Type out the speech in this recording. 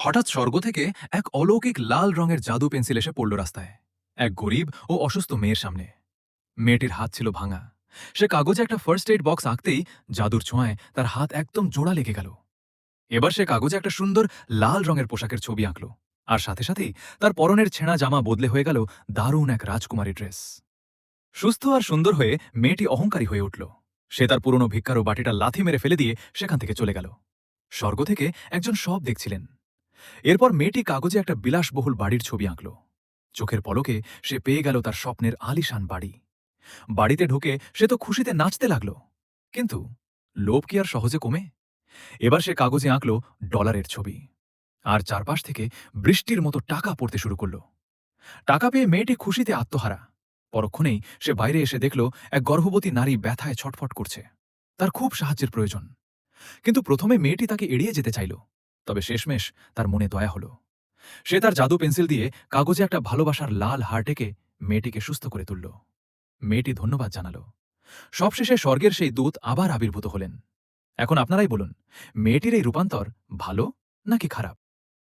হঠাৎ স্বর্গ থেকে এক অলৌকিক লাল রঙের জাদু পেন্সিল এসে পড়ল রাস্তায়, এক গরিব ও অসুস্থ মেয়ের সামনে। মেয়েটির হাত ছিল ভাঙা। সে কাগজে একটা ফার্স্ট এইড বক্স আঁকতেই জাদুর ছোঁয়ায় তার হাত একদম জোড়া লেগে গেল। এবার সে কাগজে একটা সুন্দর লাল রঙের পোশাকের ছবি আঁকল, আর সাথে সাথেই তার পরনের ছেঁড়া জামা বদলে হয়ে গেল দারুণ এক রাজকুমারী ড্রেস। সুস্থ আর সুন্দর হয়ে মেয়েটি অহংকারী হয়ে উঠল। সে তার পুরনো ভিক্ষার ও বাটিটা লাথি মেরে ফেলে দিয়ে সেখান থেকে চলে গেল। স্বর্গ থেকে একজন সব দেখছিলেন। এরপর মেয়েটি কাগজে একটা বিলাসবহুল বাড়ির ছবি আঁকল। চোখের পলকে সে পেয়ে গেল তার স্বপ্নের আলিশান বাড়ি। বাড়িতে ঢুকে সে তো খুশিতে নাচতে লাগল। কিন্তু লোভ কি আর সহজে কমে? এবার সে কাগজে আঁকল ডলারের ছবি, আর চারপাশ থেকে বৃষ্টির মতো টাকা পড়তে শুরু করল। টাকা পেয়ে মেয়েটি খুশিতে আত্মহারা। পরক্ষণেই সে বাইরে এসে দেখল এক গর্ভবতী নারী ব্যথায় ছটফট করছে। তার খুব সাহায্যের প্রয়োজন। কিন্তু প্রথমে মেয়েটি তাকে এড়িয়ে যেতে চাইল, তবে শেষমেশ তার মনে দয়া হল। সে তার জাদু পেন্সিল দিয়ে কাগজে একটা ভালোবাসার লাল হার্ট এঁকে মেয়েটিকে সুস্থ করে তুলল। মেয়েটি ধন্যবাদ জানাল। সবশেষে স্বর্গের সেই দূত আবার আবির্ভূত হলেন। এখন আপনারাই বলুন, মেয়েটির এই রূপান্তর ভালো নাকি খারাপ?